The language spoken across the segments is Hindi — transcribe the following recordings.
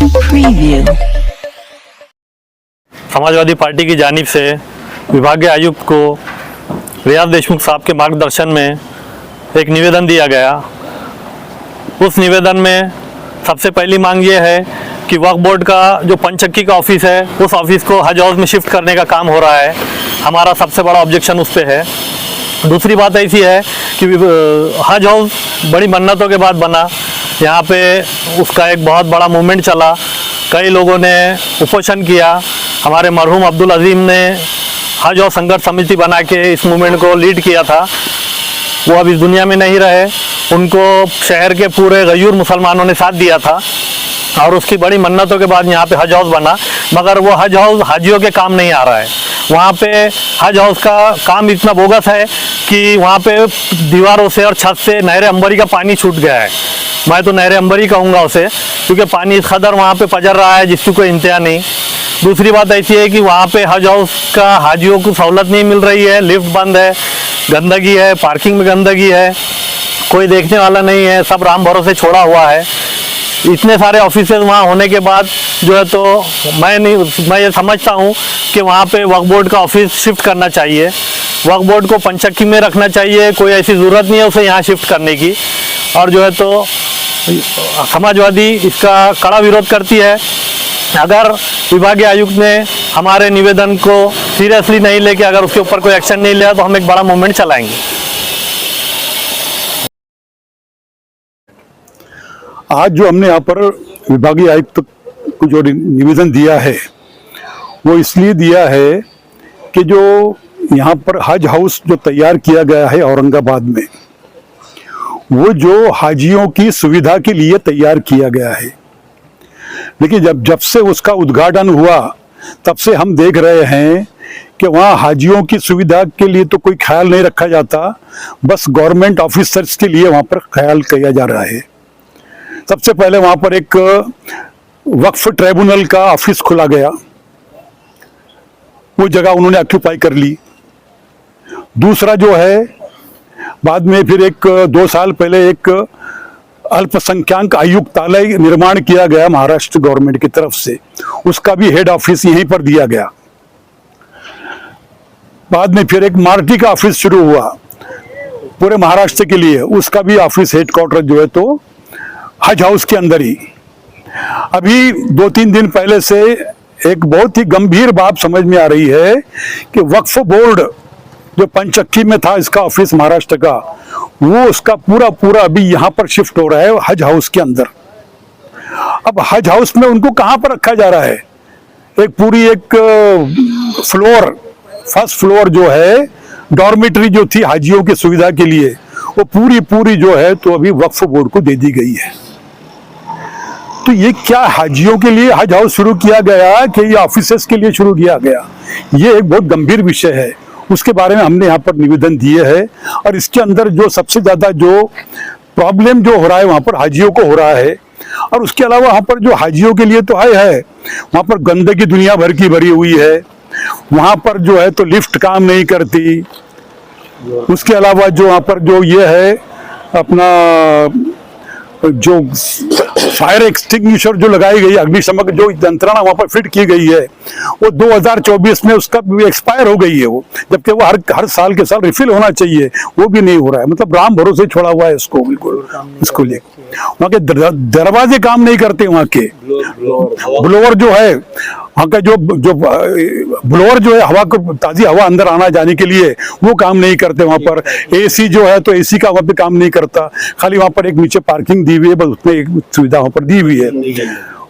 Preview. समाजवादी पार्टी की जानिब से विभागीय आयुक्त को रियाज देशमुख साहब के मार्गदर्शन में एक निवेदन दिया गया। उस निवेदन में सबसे पहली मांग ये है कि वक्फ बोर्ड का जो पंचक्की का ऑफिस है उस ऑफिस को हज हाउस में शिफ्ट करने का काम हो रहा है। हमारा सबसे बड़ा ऑब्जेक्शन उस पर है। दूसरी बात ऐसी है कि हज हाउस बड़ी मन्नतों के बाद बना। यहाँ पे उसका एक बहुत बड़ा मूवमेंट चला, कई लोगों ने उपोषण किया। हमारे मरहूम अब्दुल अजीम ने हज हाउस संघर्ष समिति बना के इस मूवमेंट को लीड किया था। वो अब इस दुनिया में नहीं रहे। उनको शहर के पूरे गयूर मुसलमानों ने साथ दिया था और उसकी बड़ी मन्नतों के बाद यहाँ पे हज हाउस बना। मगर वो हज हाउस हाजियों के काम नहीं आ रहा है। वहाँ पे हज हाउस का काम इतना बोगस है कि वहाँ पे दीवारों से और छत से नहर अंबरी का पानी छूट गया है। मैं तो नहर अंबरी कहूँगा उसे, क्योंकि पानी इस कदर वहाँ पे पजर रहा है जिसकी कोई इंतहा नहीं। दूसरी बात ऐसी है कि वहाँ पे हज हाउस का हाजियों को सहूलत नहीं मिल रही है। लिफ्ट बंद है, गंदगी है, पार्किंग में गंदगी है, कोई देखने वाला नहीं है, सब राम भरोसे छोड़ा हुआ है। इतने सारे ऑफिसेज वहाँ होने के बाद जो है तो मैं ये समझता हूँ कि वहाँ पे वक्फ बोर्ड का ऑफिस शिफ्ट करना चाहिए। वक्फ बोर्ड को पंचक्की में रखना चाहिए। कोई ऐसी ज़रूरत नहीं है उसे यहाँ शिफ्ट करने की। और जो है तो समाजवादी इसका कड़ा विरोध करती है। अगर विभागीय आयुक्त ने हमारे निवेदन को सीरियसली नहीं लेके अगर उसके ऊपर कोई एक्शन नहीं लिया तो हम एक बड़ा मूवमेंट चलाएंगे। आज जो हमने यहाँ पर विभागीय आयुक्त को जो निवेदन दिया है वो इसलिए दिया है कि जो यहाँ पर हज हाउस जो तैयार किया गया है औरंगाबाद में, वो जो हाजियों की सुविधा के लिए तैयार किया गया है। लेकिन जब से उसका उद्घाटन हुआ तब से हम देख रहे हैं कि वहाँ हाजियों की सुविधा के लिए तो कोई ख्याल नहीं रखा जाता, बस गवर्नमेंट ऑफिसर्स के लिए वहाँ पर ख्याल किया जा रहा है। सबसे पहले वहाँ पर एक वक्फ ट्रिब्यूनल का ऑफिस खोला गया, वो जगह उन्होंने ऑक्यूपाई कर ली। दूसरा जो है, बाद में फिर 2 साल पहले एक अल्पसंख्यक आयुक्तालय निर्माण किया गया महाराष्ट्र गवर्नमेंट की तरफ से, उसका भी हेड ऑफिस यहीं पर दिया गया। बाद में फिर एक मार्टी का ऑफिस शुरू हुआ पूरे महाराष्ट्र के लिए, उसका भी ऑफिस हेडक्वार्टर जो है तो हज हाउस के अंदर ही। अभी 2-3 दिन पहले से एक बहुत ही गंभीर बात समझ में आ रही है कि वक्फ बोर्ड जो पंचक्की में था इसका ऑफिस महाराष्ट्र का, वो उसका पूरा अभी यहाँ पर शिफ्ट हो रहा है हज हाउस के अंदर। अब हज हाउस में उनको कहाँ पर रखा जा रहा है? एक फ्लोर, फर्स्ट फ्लोर जो है डॉर्मेटरी जो थी हाजियों की सुविधा के लिए, वो पूरी जो है तो अभी वक्फ बोर्ड को दे दी गई है। तो ये क्या हाजियों के लिए हज हाउस शुरू किया गया कि ये ऑफिसर्स के लिए शुरू किया गया? ये एक बहुत गंभीर विषय है, उसके बारे में हमने यहाँ पर निवेदन दिए है। और इसके अंदर जो सबसे ज्यादा जो प्रॉब्लम जो हो रहा है वहाँ पर हाजियों को हो रहा है, और उसके अलावा वहाँ पर जो हाजियों के लिए तो है वहाँ पर गंदगी दुनिया भर की भरी हुई है। वहाँ पर जो है तो लिफ्ट काम नहीं करती। उसके अलावा जो वहाँ पर जो ये है अपना जो फायर एक्सटिंग्विशर जो लगाई गई, अग्निशमक जो यंत्रणा वहां पर फिट की गई है, वो 2024 में उसका एक्सपायर हो गई है वो, जबकि वो हर साल के साल रिफिल होना चाहिए, वो भी नहीं हो रहा है। मतलब राम भरोसे छोड़ा हुआ है इसको, बिल्कुल इसको लिए। वहाँ के दरवाजे काम नहीं करते, वहाँ के ब्लोअर जो है, वहाँ का जो ब्लोअर जो है हवा को, ताजी हवा अंदर आना जाने के लिए, वो काम नहीं करते। वहाँ पर एसी जो है तो एसी का वहाँ पे काम नहीं करता। खाली वहाँ पर एक नीचे पार्किंग दी हुई है, बस उसमें एक सुविधा वहाँ पर दी हुई है।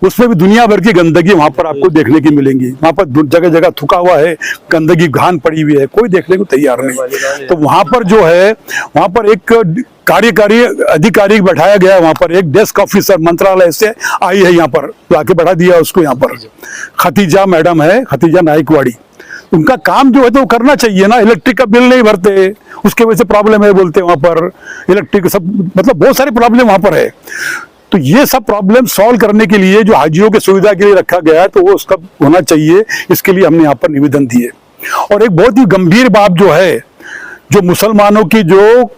उसमें भी दुनिया भर की गंदगी वहाँ पर आपको देखने की मिलेंगी। वहाँ पर जगह जगह थुका हुआ है, गंदगी घान पड़ी हुई है, कोई देखने को तैयार नहीं। तो वहाँ पर जो है, वहाँ पर एक कार्यकारी अधिकारी बैठाया गया है। वहाँ पर एक डेस्क ऑफिसर मंत्रालय से आई है, यहाँ पर लाके बैठा दिया उसको। यहाँ पर खतीजा मैडम है, खतीजा नाइकवाड़ी, उनका काम जो है तो करना चाहिए ना। इलेक्ट्रिक का बिल नहीं भरते, उसके वजह से प्रॉब्लम है बोलते वहाँ पर। इलेक्ट्रिक सब मतलब बहुत सारी प्रॉब्लम वहाँ पर है। तो ये सब प्रॉब्लम सॉल्व करने के लिए जो हाजियों की सुविधा के लिए रखा गया है तो वो उसका होना चाहिए, इसके लिए हमने यहाँ पर निवेदन दिए। और एक बहुत ही गंभीर बात जो है, जो मुसलमानों की जो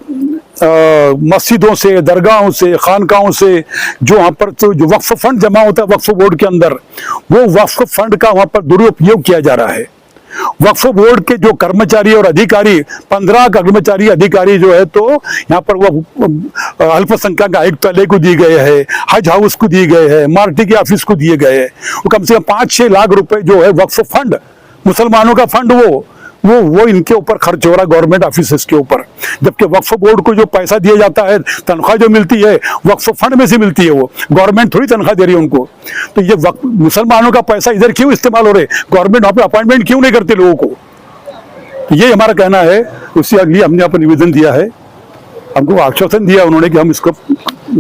मस्जिदों से, दरगाहों से, खानकाहों से जो वहाँ पर तो जो वक्फ फंड जमा होता है वक्फ बोर्ड के अंदर, वो वक्फ फंड का वहाँ पर दुरुपयोग किया जा रहा है। वक्फ बोर्ड के जो कर्मचारी और अधिकारी, 15 कर्मचारी अधिकारी जो है तो यहाँ पर वो अल्पसंख्यक आयुक्तालय को दिए गए हैं, हज हाउस को दिए गए हैं, मार्टी के ऑफिस को दिए गए हैं। वो कम से कम 5-6 लाख रुपए जो है वक्फ फंड, मुसलमानों का फंड वो इनके ऊपर खर्च हो रहा है, गवर्नमेंट ऑफिसर्स के ऊपर। जबकि वक्फ बोर्ड को जो पैसा दिया जाता है, तनख्वाह जो मिलती है वक्फ फंड में से मिलती है, वो गवर्नमेंट थोड़ी तनख्वाह दे रही है उनको। तो ये मुसलमानों का पैसा इधर क्यों इस्तेमाल हो रहे, गवर्नमेंट वहां पे अपॉइंटमेंट क्यों नहीं करते लोगों को? तो ये हमारा कहना है। उसके अगली हमने यहाँ पर निवेदन दिया है, हमको आश्वासन दिया उन्होंने कि हम इस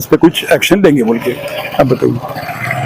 पर कुछ एक्शन लेंगे बोल के। अब बताइए।